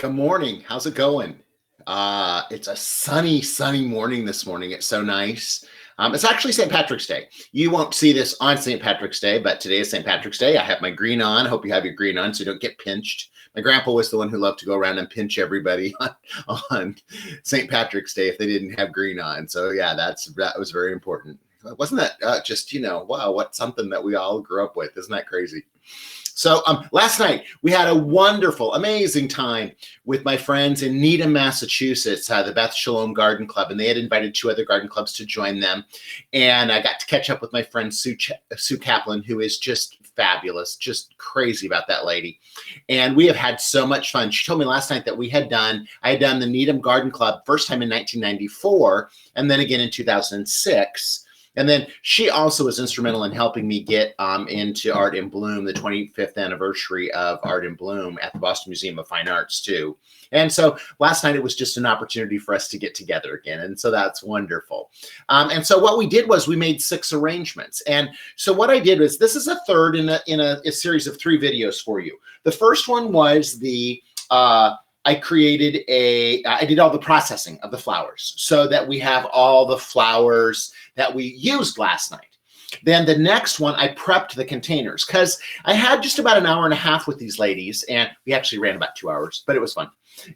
Good morning. How's it going? It's a sunny morning this morning. It's so nice. It's actually St. Patrick's Day. You won't see this on St. Patrick's Day, but today is St. Patrick's Day. I have my green on. Hope you have your green on so you don't get pinched. My grandpa was the one who loved to go around and pinch everybody on St. Patrick's Day if they didn't have green on. So yeah, that was very important. Wasn't that just, wow, what's something that we all grew up with? Isn't that crazy? So last night, we had a wonderful, amazing time with my friends in Needham, Massachusetts, the Beth Shalom Garden Club, and they had invited 2 other garden clubs to join them. And I got to catch up with my friend Sue Kaplan, who is just fabulous, just crazy about that lady. And we have had so much fun. She told me last night that I had done the Needham Garden Club first time in 1994, and then again in 2006. And then she also was instrumental in helping me get into Art in Bloom, the 25th anniversary of Art in Bloom at the Boston Museum of Fine Arts, too. And so last night, it was just an opportunity for us to get together again. And so that's wonderful. And so what we did was we made 6 arrangements. And so what I did was, this is a third in a series of 3 videos for you. The first one was I did all the processing of the flowers so that we have all the flowers that we used last night. Then the next one, I prepped the containers because I had just about an hour and a half with these ladies, and we actually ran about 2 hours, but it was fun.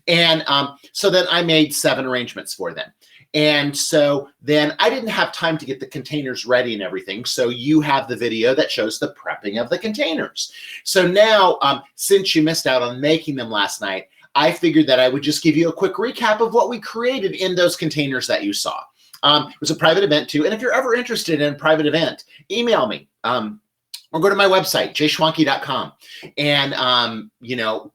And so then I made 7 arrangements for them. And so then I didn't have time to get the containers ready and everything. So you have the video that shows the prepping of the containers. So now, since you missed out on making them last night, I figured that I would just give you a quick recap of what we created in those containers that you saw. It was a private event too. And if you're ever interested in a private event, email me or go to my website, jschwanke.com. And,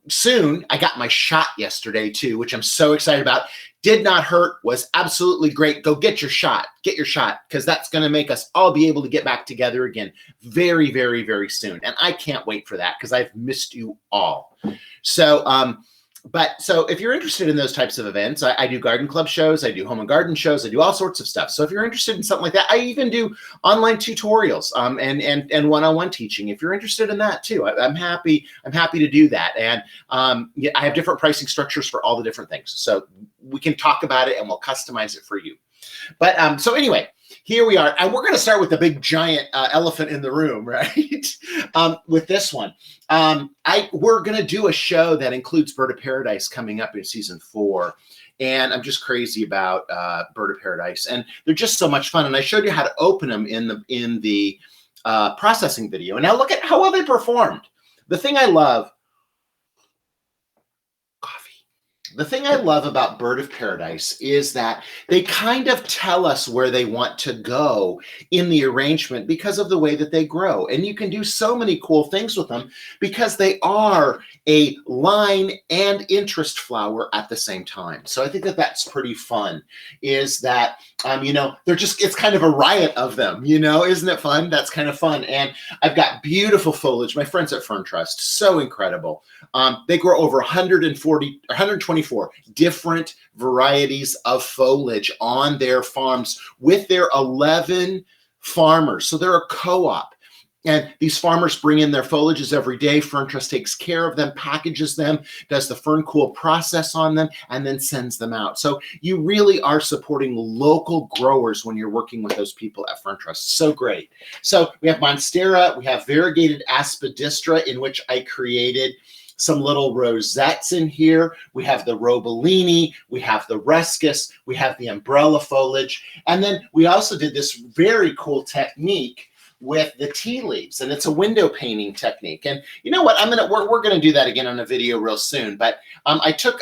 soon I got my shot yesterday too, which I'm so excited about. Did not hurt, was absolutely great. Go get your shot, because that's going to make us all be able to get back together again very, very, very soon. And I can't wait for that because I've missed you all. So if you're interested in those types of events, I do garden club shows, I do home and garden shows, I do all sorts of stuff. So if you're interested in something like that, I even do online tutorials and one-on-one teaching. If you're interested in that too, I'm happy to do that. And I have different pricing structures for all the different things. So we can talk about it and we'll customize it for you. But so anyway, here we are. And we're going to start with the big giant elephant in the room, right? With this one. We're going to do a show that includes Bird of Paradise coming up in season 4. And I'm just crazy about Bird of Paradise. And they're just so much fun. And I showed you how to open them in the processing video. And now look at how well they performed. The thing I love about Bird of Paradise is that they kind of tell us where they want to go in the arrangement because of the way that they grow. And you can do so many cool things with them because they are a line and interest flower at the same time. So I think that that's pretty fun, is that, it's kind of a riot of them, isn't it fun? That's kind of fun. And I've got beautiful foliage. My friends at Fern Trust, so incredible. They grow over 124 different varieties of foliage on their farms with their 11 farmers. So they're a co-op. And these farmers bring in their foliages every day. Fern Trust takes care of them, packages them, does the Fern Cool process on them, and then sends them out. So you really are supporting local growers when you're working with those people at Fern Trust. So great. So we have Monstera, we have variegated Aspidistra, in which I created some little rosettes in here. We have the Robellini, we have the Ruscus, we have the umbrella foliage. And then we also did this very cool technique with the tea leaves, and it's a window painting technique. And you know what? We're gonna do that again on a video real soon. But I took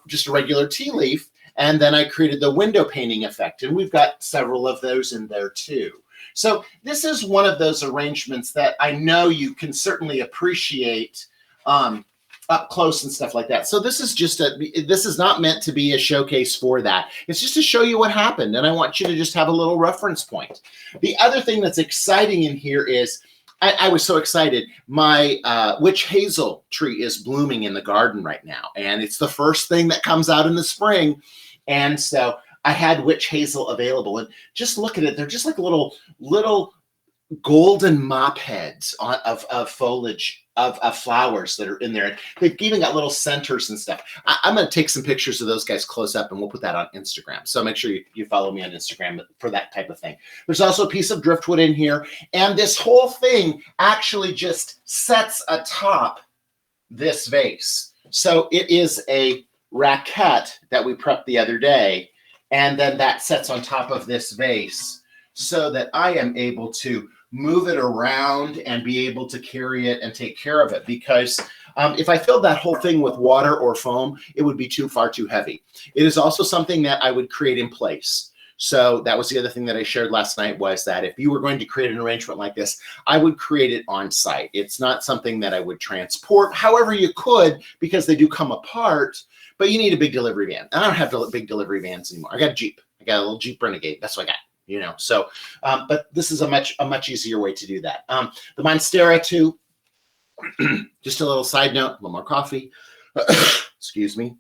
just a regular tea leaf, and then I created the window painting effect, and we've got several of those in there too. So this is one of those arrangements that I know you can certainly appreciate up close and stuff like that. So this is not meant to be a showcase for that. It's just to show you what happened. And I want you to just have a little reference point. The other thing that's exciting in here is, I was so excited. My witch hazel tree is blooming in the garden right now. And it's the first thing that comes out in the spring. And so I had witch hazel available. And just look at it. They're just like little golden mop heads of foliage of flowers that are in there. They've even got little centers and stuff. I'm going to take some pictures of those guys close up and we'll put that on Instagram. So make sure you follow me on Instagram for that type of thing. There's also a piece of driftwood in here. And this whole thing actually just sets atop this vase. So it is a raquette that we prepped the other day. And then that sets on top of this vase so that I am able to move it around and be able to carry it and take care of it. Because if I filled that whole thing with water or foam, it would be far too heavy. It is also something that I would create in place. So that was the other thing that I shared last night, was that if you were going to create an arrangement like this, I would create it on site. It's not something that I would transport. However, you could, because they do come apart, but you need a big delivery van. I don't have big delivery vans anymore. I got a Jeep. I got a little Jeep Renegade. That's what I got. So, but this is a much easier way to do that. The Monstera too, just a little side note, a little more coffee, excuse me.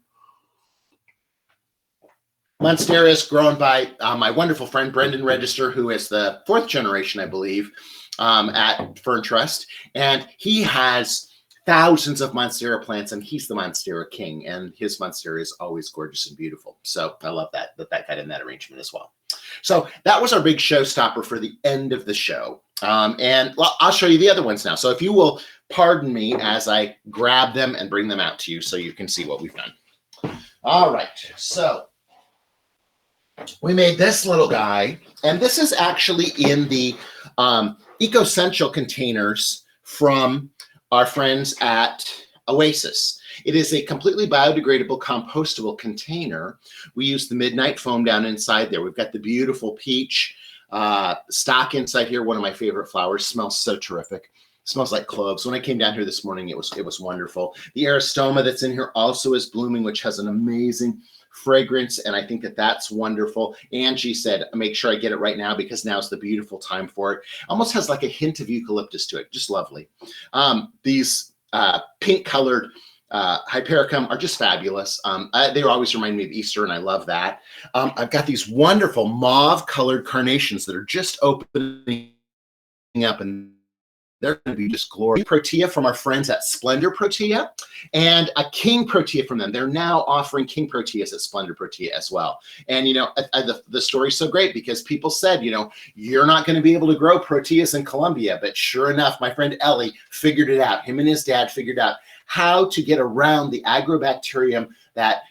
Monstera is grown by my wonderful friend, Brendan Register, who is the 4th generation, I believe, at Fern Trust. And he has thousands of Monstera plants, and he's the Monstera king, and his Monstera is always gorgeous and beautiful. So I love that got in that arrangement as well. So that was our big showstopper for the end of the show. And I'll show you the other ones now. So if you will pardon me as I grab them and bring them out to you so you can see what we've done. All right. So we made this little guy, and this is actually in the Eco-Essential containers from our friends at Oasis. It is a completely biodegradable, compostable container. We use the midnight foam down inside there. We've got the beautiful peach stock inside here. One of my favorite flowers. Smells so terrific. Smells like cloves. When I came down here this morning, it was wonderful. The Aristoma that's in here also is blooming, which has an amazing fragrance, and I think that's wonderful. Angie said, make sure I get it right now because now's the beautiful time for it. Almost has like a hint of eucalyptus to it. Just lovely. These pink colored Hypericum are just fabulous. They always remind me of Easter, and I love that. I've got these wonderful mauve colored carnations that are just opening up, and they're going to be just glorious. Protea from our friends at Splendor Protea, and a King Protea from them. They're now offering King Proteas at Splendor Protea as well. And, the story's so great because people said, you're not going to be able to grow Proteas in Colombia. But sure enough, my friend Ellie figured it out. Him and his dad figured out how to get around the agrobacterium that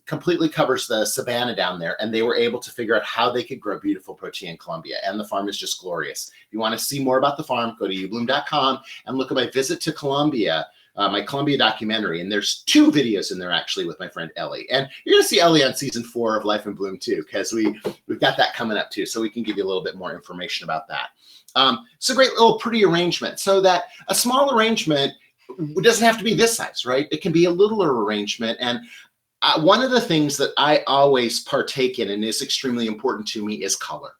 completely covers the savanna down there. And they were able to figure out how they could grow beautiful Protea in Colombia. And the farm is just glorious. If you want to see more about the farm, go to youbloom.com and look at my visit to Colombia, my Colombia documentary. And there's 2 videos in there actually with my friend Ellie. And you're going to see Ellie on season 4 of Life in Bloom too, because we've got that coming up too. So we can give you a little bit more information about that. It's a great little pretty arrangement, so that a small arrangement doesn't have to be this size, right? It can be a littler arrangement. And one of the things that I always partake in and is extremely important to me is color.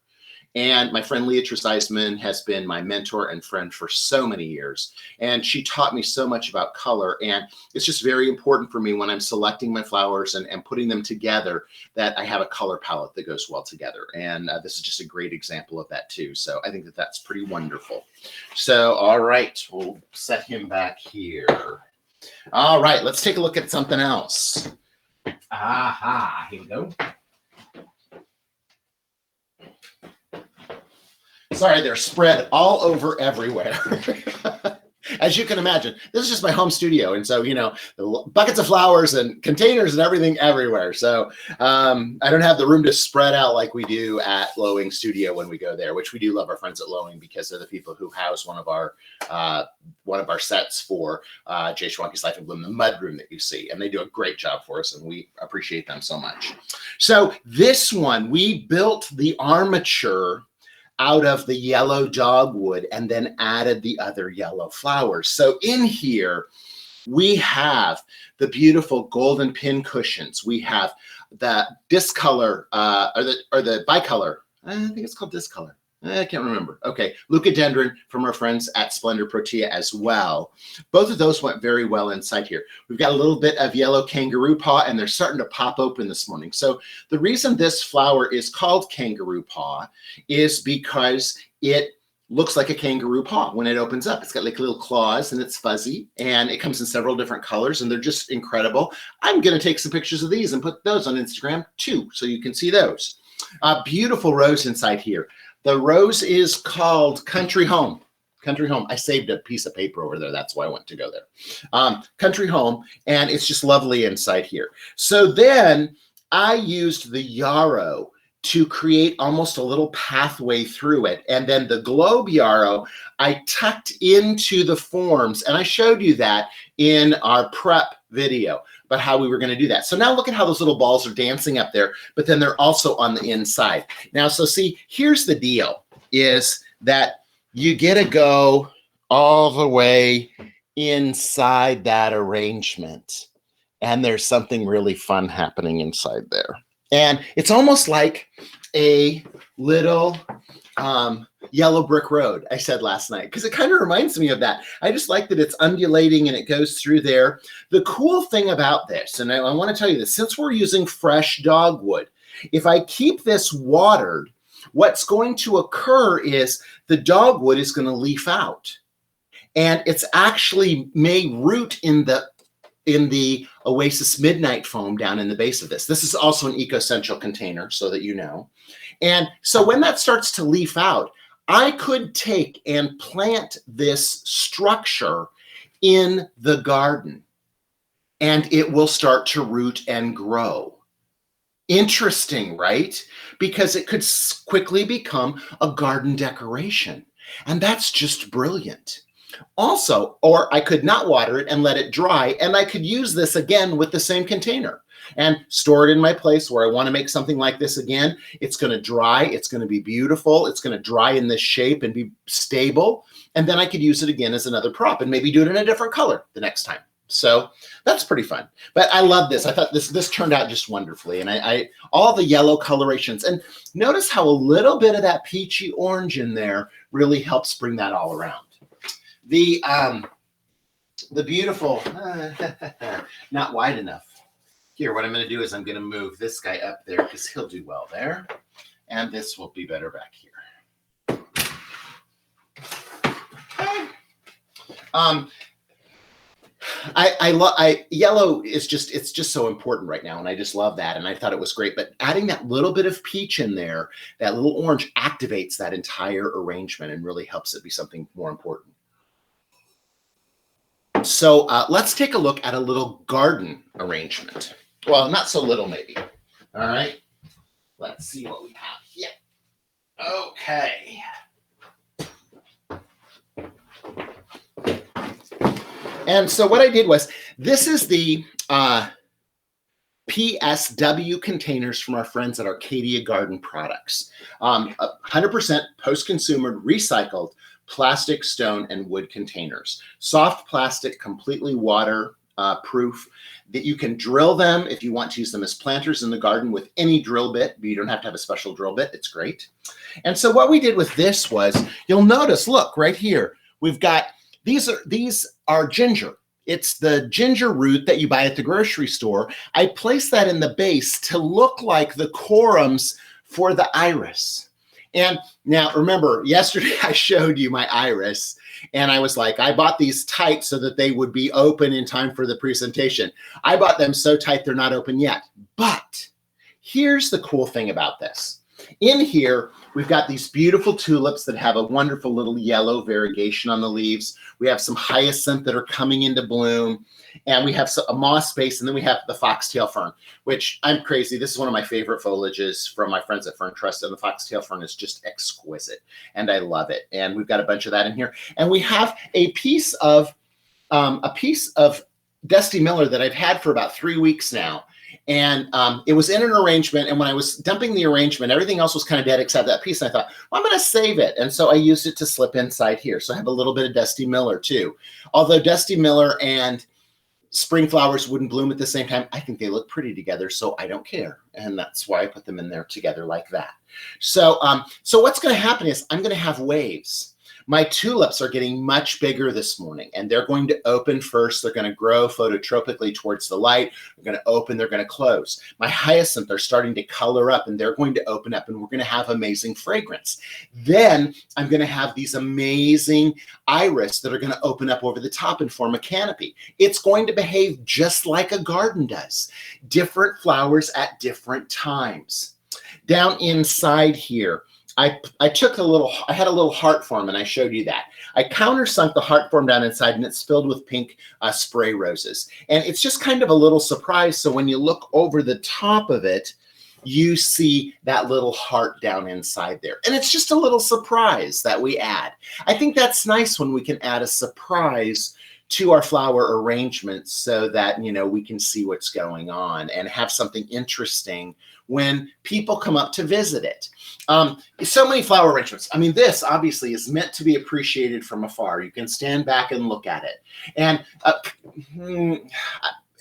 And my friend Leah Treseisman has been my mentor and friend for so many years. And she taught me so much about color. And it's just very important for me when I'm selecting my flowers and putting them together that I have a color palette that goes well together. And this is just a great example of that too. So I think that's pretty wonderful. So, all right, we'll set him back here. All right, let's take a look at something else. Aha, here we go. Sorry, they're spread all over everywhere. As you can imagine, this is just my home studio. And so, the buckets of flowers and containers and everything everywhere. So I don't have the room to spread out like we do at Lowing Studio when we go there, which we do love our friends at Lowing because they're the people who house one of our sets for Jay Schwanke's Life in Bloom, the mud room that you see. And they do a great job for us, and we appreciate them so much. So this one, we built the armature out of the yellow dogwood and then added the other yellow flowers. So in here, we have the beautiful golden pin cushions. We have the discolor, or the bicolor. I think it's called discolor. I can't remember. Okay, Leucadendron from our friends at Splendor Protea as well. Both of those went very well inside here. We've got a little bit of yellow kangaroo paw, and they're starting to pop open this morning. So the reason this flower is called kangaroo paw is because it looks like a kangaroo paw when it opens up. It's got like little claws and it's fuzzy, and it comes in several different colors, and they're just incredible. I'm going to take some pictures of these and put those on Instagram too, so you can see those. Beautiful rose inside here. The rose is called Country Home. Country Home. I saved a piece of paper over there. That's why I went to go there. Country Home, and it's just lovely inside here. So then I used the yarrow to create almost a little pathway through it. And then the globe yarrow, I tucked into the forms, and I showed you that in our prep video about how we were going to do that. So now look at how those little balls are dancing up there, but then they're also on the inside. Now, so see, here's the deal, is that you get to go all the way inside that arrangement, and there's something really fun happening inside there. And it's almost like a little yellow brick road, I said last night, because it kind of reminds me of that. I just like that it's undulating and it goes through there. The cool thing about this, and I want to tell you this, since we're using fresh dogwood, if I keep this watered, what's going to occur is the dogwood is going to leaf out, and it's actually may root in the Oasis Midnight Foam down in the base of this. This is also an eco-essential container, so that you know. And so when that starts to leaf out, I could take and plant this structure in the garden, and it will start to root and grow. Interesting, right? Because it could quickly become a garden decoration. And that's just brilliant. Also, or I could not water it and let it dry, and I could use this again with the same container and store it in my place where I want to make something like this again. It's going to dry. It's going to be beautiful. It's going to dry in this shape and be stable. And then I could use it again as another prop and maybe do it in a different color the next time. So that's pretty fun. But I love this. I thought this turned out just wonderfully. And I all the yellow colorations. And notice how a little bit of that peachy orange in there really helps bring that all around. The beautiful, not wide enough. Here, what I'm going to do is I'm going to move this guy up there because he'll do well there. And this will be better back here. Okay. Yellow is it's just so important right now, and I just love that, and I thought it was great. But adding that little bit of peach in there, that little orange, activates that entire arrangement and really helps it be something more important. So let's take a look at a little garden arrangement. Well, not so little, maybe. All right. Let's see what we have here. Okay. And so what I did was, this is the PSW containers from our friends at Arcadia Garden Products. 100% post-consumer recycled plastic, stone, and wood containers. Soft plastic, completely water proof, that you can drill them if you want to use them as planters in the garden with any drill bit. But you don't have to have a special drill bit. It's great. And so what we did with this was, you'll notice, look right here, we've got, these are ginger. It's the ginger root that you buy at the grocery store. I placed that in the base to look like the corums for the iris. And now remember, yesterday I showed you my iris, and I was like, I bought these tight so that they would be open in time for the presentation. I bought them so tight they're not open yet. But here's the cool thing about this. In here, we've got these beautiful tulips that have a wonderful little yellow variegation on the leaves. We have some hyacinth that are coming into bloom, and we have a moss base, and then we have the foxtail fern, which I'm crazy. This is one of my favorite foliages from my friends at Fern Trust, and the foxtail fern is just exquisite, and I love it. And we've got a bunch of that in here, and we have a piece of Dusty Miller that I've had for about 3 weeks now. And it was in an arrangement, and when I was dumping the arrangement, everything else was kind of dead except that piece. And I thought, well, I'm going to save it. And so I used it to slip inside here. So I have a little bit of Dusty Miller too. Although Dusty Miller and spring flowers wouldn't bloom at the same time, I think they look pretty together, so I don't care. And that's why I put them in there together like that. So, so what's going to happen is I'm going to have waves. My tulips are getting much bigger this morning, and they're going to open first. They're going to grow phototropically towards the light. They're going to open, they're going to close. My hyacinth are starting to color up, and they're going to open up, and we're going to have amazing fragrance. Then I'm going to have these amazing iris that are going to open up over the top and form a canopy. It's going to behave just like a garden does. Different flowers at different times. Down inside here, I had a little heart form, and I showed you that. I countersunk the heart form down inside, and it's filled with pink spray roses. And it's just kind of a little surprise. So when you look over the top of it, you see that little heart down inside there. And it's just a little surprise that we add. I think that's nice when we can add a surprise to our flower arrangements so that, we can see what's going on and have something interesting when people come up to visit it. So many flower arrangements. I mean, this obviously is meant to be appreciated from afar. You can stand back and look at it. And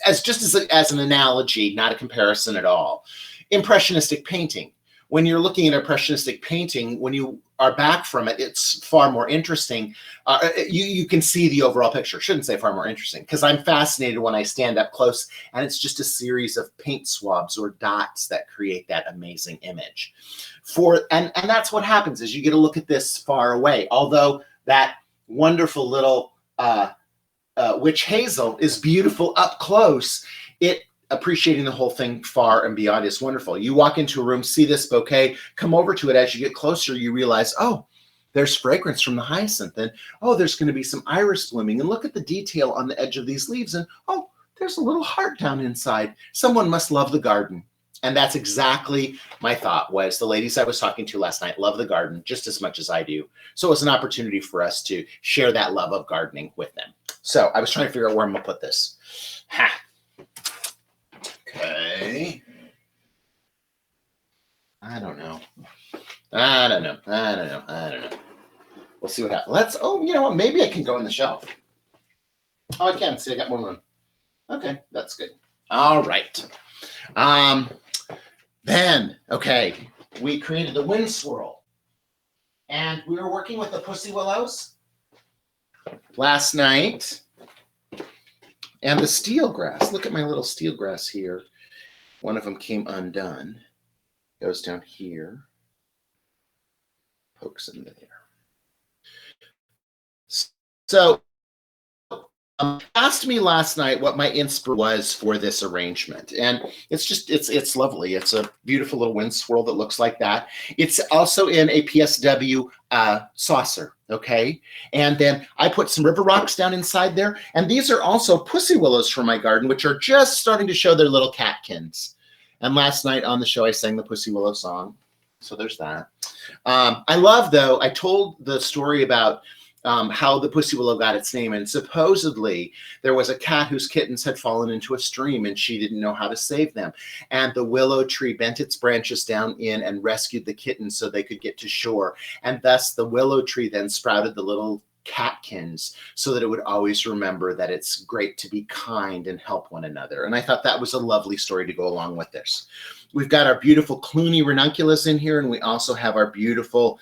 as an analogy, not a comparison at all, impressionistic painting. When you're looking at impressionistic painting, when you are back from it, it's far more interesting. You can see the overall picture. Shouldn't say far more interesting, because I'm fascinated when I stand up close and it's just a series of paint swabs or dots that create that amazing image. And that's what happens is you get to look at this far away. Although that wonderful little witch hazel is beautiful up close, appreciating the whole thing far and beyond is wonderful. You walk into a room, see this bouquet, come over to it. As you get closer, you realize, oh, there's fragrance from the hyacinth, and oh, there's going to be some iris blooming, and look at the detail on the edge of these leaves, and oh, there's a little heart down inside. Someone must love the garden. And that's exactly my thought. Was the ladies I was talking to last night love the garden just as much as I do. So it was an opportunity for us to share that love of gardening with them. So I was trying to figure out where I'm going to put this. Okay. I don't know. We'll see what happens. You know what? Maybe I can go on the shelf. Oh, I can. See, I got more room. Okay, that's good. All right. Then, okay, we created the wind swirl. And we were working with the pussy willows last night. And the steel grass. Look at my little steel grass here. One of them came undone. Goes down here. Pokes into there. So, asked me last night what my inspiration was for this arrangement. And it's lovely. It's a beautiful little wind swirl that looks like that. It's also in a PSW saucer. Okay. And then I put some river rocks down inside there. And these are also pussy willows from my garden, which are just starting to show their little catkins. And last night on the show, I sang the pussy willow song. So there's that. I told the story about how the pussy willow got its name. And supposedly there was a cat whose kittens had fallen into a stream and she didn't know how to save them. And the willow tree bent its branches down in and rescued the kittens so they could get to shore. And thus the willow tree then sprouted the little catkins so that it would always remember that it's great to be kind and help one another. And I thought that was a lovely story to go along with this. We've got our beautiful Clooney ranunculus in here, and we also have our beautiful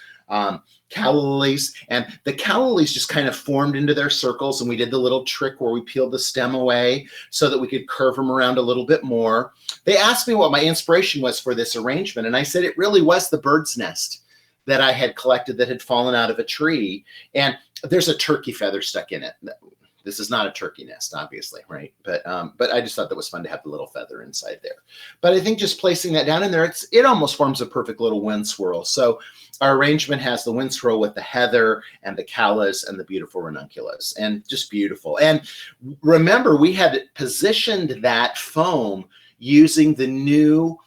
calla lilies, and the calla lilies just kind of formed into their circles, and we did the little trick where we peeled the stem away so that we could curve them around a little bit more. They asked me what my inspiration was for this arrangement, and I said it really was the bird's nest that I had collected that had fallen out of a tree, and there's a turkey feather stuck in it. This is not a turkey nest, obviously, right? But I just thought that was fun to have the little feather inside there. But I think just placing that down in there, it almost forms a perfect little wind swirl. So our arrangement has the wind swirl with the heather and the callas and the beautiful ranunculus, and just beautiful. And remember, we had positioned that foam using the new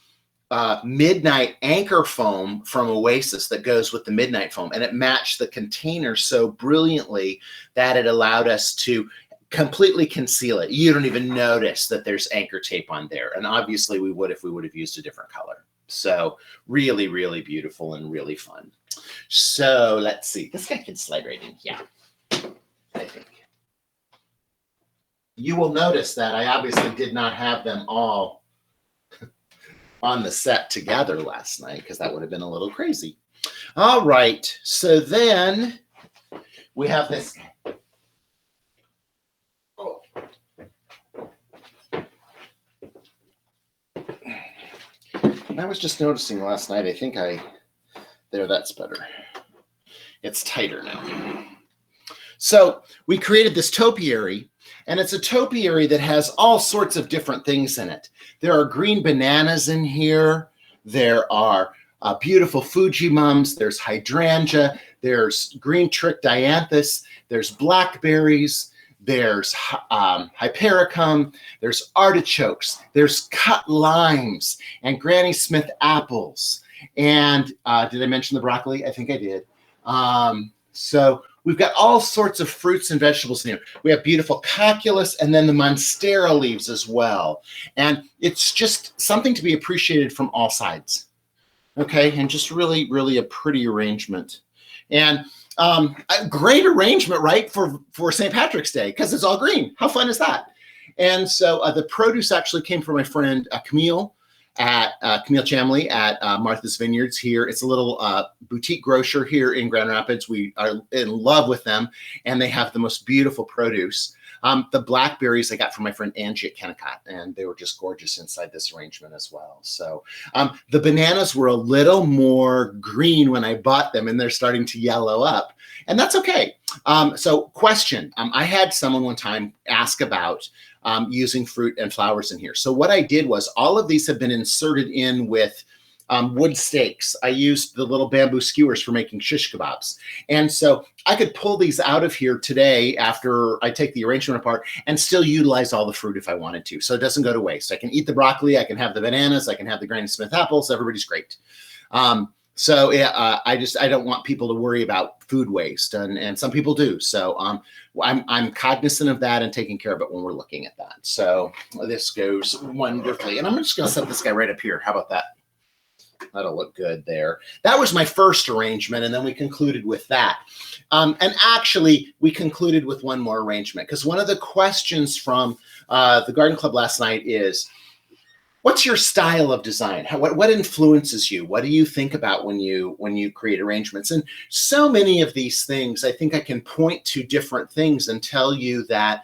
midnight anchor foam from Oasis that goes with the midnight foam, and it matched the container so brilliantly that it allowed us to completely conceal it. You don't even notice that there's anchor tape on there, and obviously we would if we would have used a different color. So really, really beautiful and really fun. So let's see, this guy can slide right in. Yeah, I think you will notice that I obviously did not have them all on the set together last night, because that would have been a little crazy. All right, so then we have this guy. Oh. I was just noticing last night, there, that's better. It's tighter now. So we created this topiary, and it's a topiary that has all sorts of different things in it. There are green bananas in here. There are beautiful Fuji mums. There's hydrangea. There's green trichdianthus. There's blackberries. There's hypericum. There's artichokes. There's cut limes and Granny Smith apples. And did I mention the broccoli? I think I did. So we've got all sorts of fruits and vegetables in here. We have beautiful calculus and then the monstera leaves as well. And it's just something to be appreciated from all sides. Okay, and just really, really a pretty arrangement. And a great arrangement, right, for St. Patrick's Day, because it's all green. How fun is that? And so the produce actually came from my friend Camille Chamley at Martha's Vineyards here. It's a little boutique grocer here in Grand Rapids. We are in love with them, and they have the most beautiful produce. The blackberries I got from my friend Angie at Kennecott, and they were just gorgeous inside this arrangement as well. So the bananas were a little more green when I bought them, and they're starting to yellow up, and that's okay. So question, I had someone one time ask about using fruit and flowers in here. So what I did was all of these have been inserted in with wood stakes. I used the little bamboo skewers for making shish kebabs. And so I could pull these out of here today after I take the arrangement apart and still utilize all the fruit if I wanted to. So it doesn't go to waste. I can eat the broccoli, I can have the bananas, I can have the Granny Smith apples. Everybody's great. I don't want people to worry about food waste, and some people do. So I'm cognizant of that and taking care of it when we're looking at that. So this goes wonderfully. And I'm just going to set this guy right up here. How about that? That'll look good there. That was my first arrangement, and then we concluded with that. And actually, we concluded with one more arrangement, because one of the questions from the Garden Club last night is, what's your style of design? What influences you? What do you think about when you create arrangements? And so many of these things, I think I can point to different things and tell you that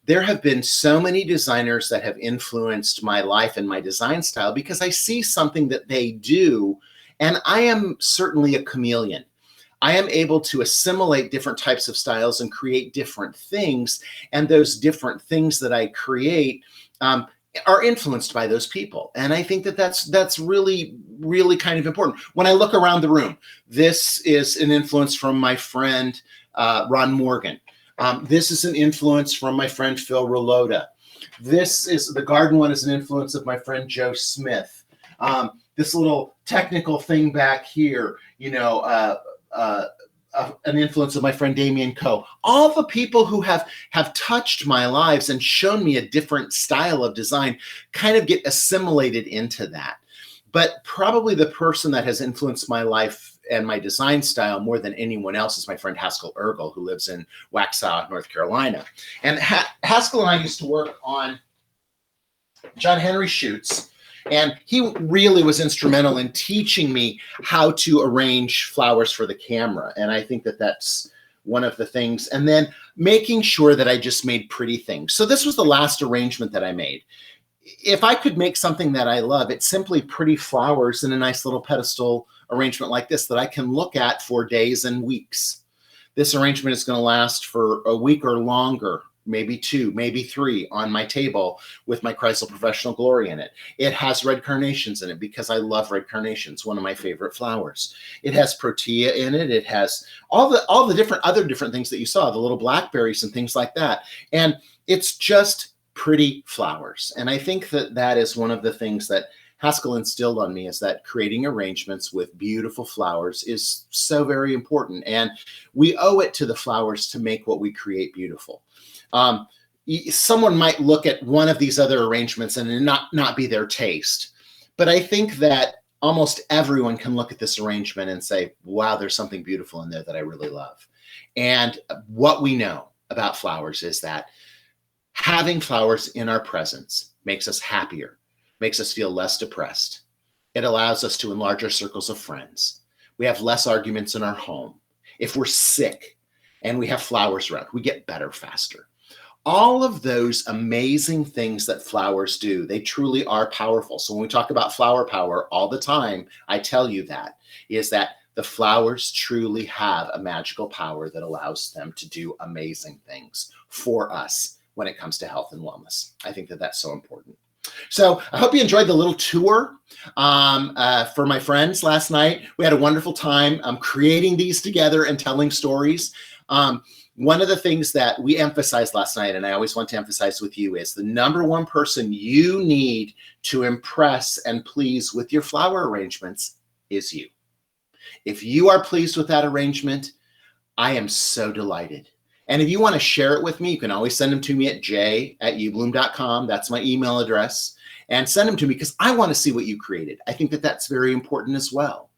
there have been so many designers that have influenced my life and my design style, because I see something that they do, and I am certainly a chameleon. I am able to assimilate different types of styles and create different things, and those different things that I create are influenced by those people. And I think that that's really, really kind of important. When I look around the room, this is an influence from my friend Ron Morgan. This is an influence from my friend Phil Rolota. The garden one is an influence of my friend Joe Smith. This little technical thing back here, an influence of my friend Damien Coe. All the people who have touched my lives and shown me a different style of design kind of get assimilated into that. But probably the person that has influenced my life and my design style more than anyone else is my friend Haskell Ergel, who lives in Waxhaw, North Carolina. And Haskell and I used to work on John Henry shoots, and he really was instrumental in teaching me how to arrange flowers for the camera. And I think that that's one of the things. And then making sure that I just made pretty things. So this was the last arrangement that I made. If I could make something that I love, it's simply pretty flowers in a nice little pedestal arrangement like this that I can look at for days and weeks. This arrangement is going to last for a week or longer, maybe 2, maybe 3 on my table with my Kreisel Professional Glory in it. It has red carnations in it because I love red carnations, one of my favorite flowers. It has protea in it. It has all the other different things that you saw, the little blackberries and things like that. And it's just pretty flowers. And I think that is one of the things that Haskell instilled on me, is that creating arrangements with beautiful flowers is so very important. And we owe it to the flowers to make what we create beautiful. Someone might look at one of these other arrangements and not be their taste. But I think that almost everyone can look at this arrangement and say, wow, there's something beautiful in there that I really love. And what we know about flowers is that having flowers in our presence makes us happier, makes us feel less depressed. It allows us to enlarge our circles of friends. We have less arguments in our home. If we're sick, and we have flowers around. We get better faster. All of those amazing things that flowers do, they truly are powerful. So when we talk about flower power all the time, I tell you that is that the flowers truly have a magical power that allows them to do amazing things for us when it comes to health and wellness. I think that that's so important. So I hope you enjoyed the little tour for my friends last night. We had a wonderful time creating these together and telling stories. One of the things that we emphasized last night, and I always want to emphasize with you, is the number one person you need to impress and please with your flower arrangements is you. If you are pleased with that arrangement, I am so delighted. And if you want to share it with me, you can always send them to me at j@ubloom.com. That's my email address. And send them to me because I want to see what you created. I think that that's very important as well.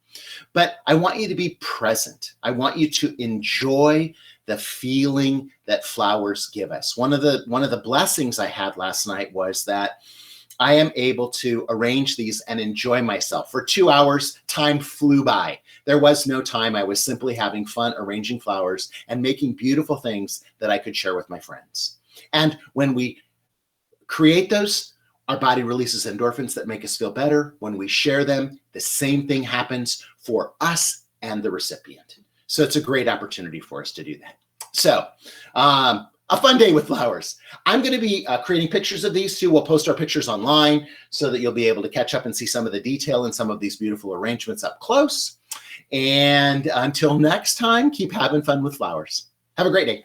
But I want you to be present. I want you to enjoy the feeling that flowers give us. One of the blessings I had last night was that I am able to arrange these and enjoy myself. For 2 hours, time flew by. There was no time. I was simply having fun arranging flowers and making beautiful things that I could share with my friends. And when we create those, our body releases endorphins that make us feel better. When we share them, the same thing happens for us and the recipient. So it's a great opportunity for us to do that. So, a fun day with flowers. I'm going to be creating pictures of these too. We'll post our pictures online so that you'll be able to catch up and see some of the detail and some of these beautiful arrangements up close. And until next time, keep having fun with flowers. Have a great day.